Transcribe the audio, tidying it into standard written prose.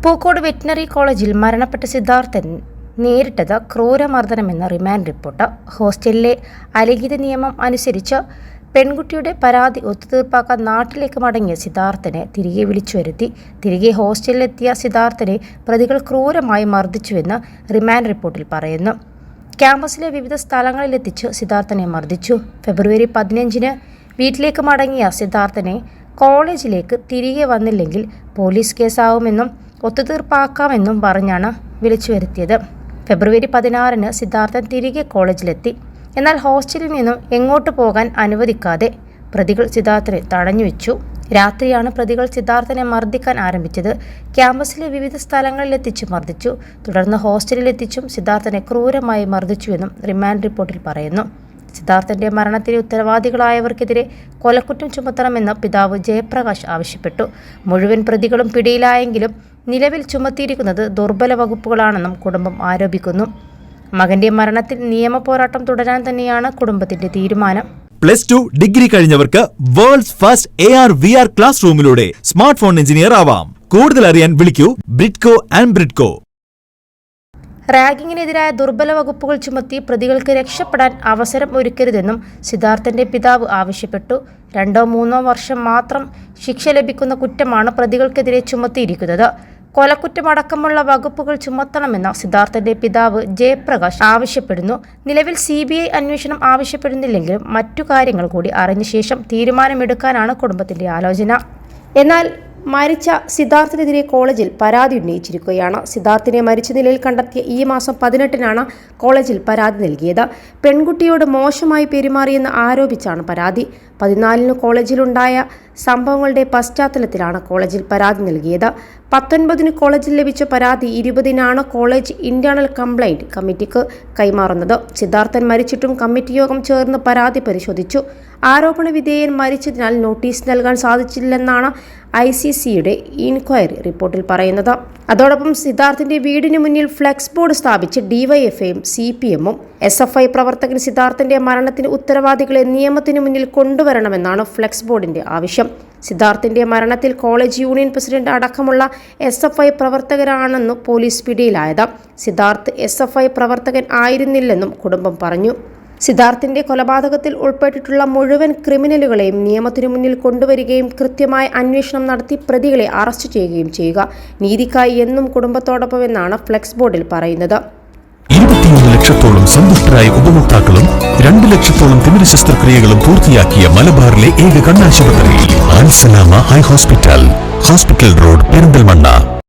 Pookode veterinary കോളേജിൽ മരണപ്പെട്ട സിദ്ധാർത്ഥൻ നേരിട്ടത് ക്രൂരമർദ്ദനമെന്ന റിമാൻഡ് റിപ്പോർട്ട്. ഹോസ്റ്റലിലെ അലിഖിത നിയമം അനുസരിച്ച് പെൺകുട്ടിയുടെ പരാതി ഒത്തുതീർപ്പാക്കാൻ നാട്ടിലേക്ക് മടങ്ങിയ സിദ്ധാർത്ഥനെ തിരികെ വിളിച്ചു വരുത്തി. തിരികെ ഹോസ്റ്റലിലെത്തിയ സിദ്ധാർത്ഥനെ പ്രതികൾ ക്രൂരമായി മർദ്ദിച്ചുവെന്ന് റിമാൻഡ് റിപ്പോർട്ടിൽ പറയുന്നു. ക്യാമ്പസിലെ വിവിധ സ്ഥലങ്ങളിലെത്തിച്ച് സിദ്ധാർത്ഥനെ മർദ്ദിച്ചു. ഫെബ്രുവരി 15 വീട്ടിലേക്ക് മടങ്ങിയ സിദ്ധാർത്ഥനെ കോളേജിലേക്ക് തിരികെ വന്നില്ലെങ്കിൽ പോലീസ് കേസാവുമെന്നും ഒത്തുതീർപ്പാക്കാമെന്നും പറഞ്ഞാണ് വിളിച്ചു വരുത്തിയത്. ഫെബ്രുവരി 16 സിദ്ധാർത്ഥൻ തിരികെ കോളേജിലെത്തി. എന്നാൽ ഹോസ്റ്റലിൽ നിന്നും എങ്ങോട്ട് പോകാൻ അനുവദിക്കാതെ പ്രതികൾ സിദ്ധാർത്ഥനെ തടഞ്ഞുവെച്ചു. രാത്രിയാണ് പ്രതികൾ സിദ്ധാർത്ഥനെ മർദ്ദിക്കാൻ ആരംഭിച്ചത്. ക്യാമ്പസിലെ വിവിധ സ്ഥലങ്ങളിലെത്തിച്ച് മർദ്ദിച്ചു. തുടർന്ന് ഹോസ്റ്റലിലെത്തിച്ചും സിദ്ധാർത്ഥനെ ക്രൂരമായി മർദ്ദിച്ചുവെന്നും റിമാൻഡ് റിപ്പോർട്ടിൽ പറയുന്നു. സിദ്ധാർത്ഥന്റെ മരണത്തിന് ഉത്തരവാദികളായവർക്കെതിരെ കൊലക്കുറ്റം ചുമത്തണമെന്ന് പിതാവ് ജയപ്രകാശ് ആവശ്യപ്പെട്ടു. മുഴുവൻ പ്രതികളും പിടിയിലായെങ്കിലും നിലവിൽ ചുമത്തിയിരിക്കുന്നത് ദുർബല വകുപ്പുകളാണെന്നും കുടുംബം ആരോപിക്കുന്നു. മകന്റെ മരണത്തിൽ നിയമ പോരാട്ടം തുടരാൻ തന്നെയാണ് കുടുംബത്തിന്റെ തീരുമാനം. +2 ഡിഗ്രി കഴിഞ്ഞവർക്ക് വേൾഡ്സ് ഫസ്റ്റ് AR/VR ക്ലാസ് റൂമിലൂടെ സ്മാർട്ട് ഫോൺ എഞ്ചിനീയർ ആവാം. കൂടുതൽ അറിയാൻ വിളിക്കൂ ബ്രിഡ്കോ ആൻഡ് ബ്രിഡ്കോ. റാഗിങ്ങിനെതിരായ ദുർബല വകുപ്പുകൾ ചുമത്തി പ്രതികൾക്ക് രക്ഷപ്പെടാൻ അവസരം ഒരുക്കരുതെന്നും സിദ്ധാർത്ഥന്റെ പിതാവ് ആവശ്യപ്പെട്ടു. 2-3 വർഷം മാത്രം ശിക്ഷ ലഭിക്കുന്ന കുറ്റമാണ് പ്രതികൾക്കെതിരെ ചുമത്തിയിരിക്കുന്നത്. കൊലക്കുറ്റമടക്കമുള്ള വകുപ്പുകൾ ചുമത്തണമെന്ന് സിദ്ധാർത്ഥന്റെ പിതാവ് ജയപ്രകാശ് ആവശ്യപ്പെടുന്നു. നിലവിൽ CBI അന്വേഷണം ആവശ്യപ്പെടുന്നില്ലെങ്കിലും മറ്റു കാര്യങ്ങൾ കൂടി അറിഞ്ഞ ശേഷം തീരുമാനമെടുക്കാനാണ് കുടുംബത്തിന്റെ ആലോചന. എന്നാൽ മരിച്ച സിദ്ധാർത്ഥിനെതിരെ കോളേജിൽ പരാതി ഉന്നയിച്ചിരിക്കുകയാണ്. സിദ്ധാർത്ഥിനെ മരിച്ച നിലയിൽ കണ്ടെത്തിയ ഈ മാസം 18 കോളേജിൽ പരാതി നൽകിയത്. പെൺകുട്ടിയോട് മോശമായി പെരുമാറിയെന്ന് ആരോപിച്ചാണ് പരാതി. 14 കോളേജിലുണ്ടായ സംഭവങ്ങളുടെ പശ്ചാത്തലത്തിലാണ് കോളേജിൽ പരാതി നൽകിയത്. 19 കോളേജിൽ ലഭിച്ച പരാതി 20 കോളേജ് ഇന്റേണൽ കംപ്ലൈന്റ് കമ്മിറ്റിക്ക് കൈമാറുന്നത്. സിദ്ധാർത്ഥൻ മരിച്ചിട്ടും കമ്മിറ്റി യോഗം ചേർന്ന് പരാതി പരിശോധിച്ചു. ആരോപണ വിധേയൻ മരിച്ചതിനാൽ നോട്ടീസ് നൽകാൻ സാധിച്ചില്ലെന്നാണ് ICCയുടെ ഇൻക്വയറി റിപ്പോർട്ടിൽ പറയുന്നത്. അതോടൊപ്പം സിദ്ധാർത്ഥിന്റെ വീടിന് മുന്നിൽ ഫ്ലെക്സ് ബോർഡ് സ്ഥാപിച്ച് DYFIയും CPMഉം SFI പ്രവർത്തകൻ സിദ്ധാർത്ഥിന്റെ മരണത്തിന് ഉത്തരവാദികളെ നിയമത്തിന് മുന്നിൽ കൊണ്ടുവരണമെന്നാണ് ഫ്ലെക്സ് ബോർഡിന്റെ ആവശ്യം. സിദ്ധാർത്ഥിന്റെ മരണത്തിൽ കോളേജ് യൂണിയൻ പ്രസിഡന്റ് അടക്കമുള്ള SFI പ്രവർത്തകരാണെന്ന് പോലീസ് പിടിയിലായത്. സിദ്ധാർത്ഥ് SFI പ്രവർത്തകൻ ആയിരുന്നില്ലെന്നും കുടുംബം പറഞ്ഞു. സിദ്ധാർത്ഥിന്റെ കൊലപാതകത്തിൽ ഉൾപ്പെട്ടിട്ടുള്ള മുഴുവൻ ക്രിമിനലുകളെയും നിയമത്തിനു മുന്നിൽ കൊണ്ടുവരികയും കൃത്യമായ അന്വേഷണം നടത്തി പ്രതികളെ അറസ്റ്റ് ചെയ്യുകയും ചെയ്യുക. നീതിക്കായി എന്നും കുടുംബത്തോടൊപ്പമെന്നാണ് ഫ്ലെക്സ് ബോർഡിൽ പറയുന്നത്. 21 ലക്ഷത്തോളം സന്തുഷ്ടരായ ഉപഭോക്താക്കളും 2 ലക്ഷത്തോളം തിമിര ശസ്ത്രക്രിയകളും പൂർത്തിയാക്കിയ മലബാറിലെ ഏക കണ്ണാശുപത്രി ആൻസലാമ ഹൈ ഹോസ്പിറ്റൽ റോഡ് പെരിന്തൽമണ്ണ.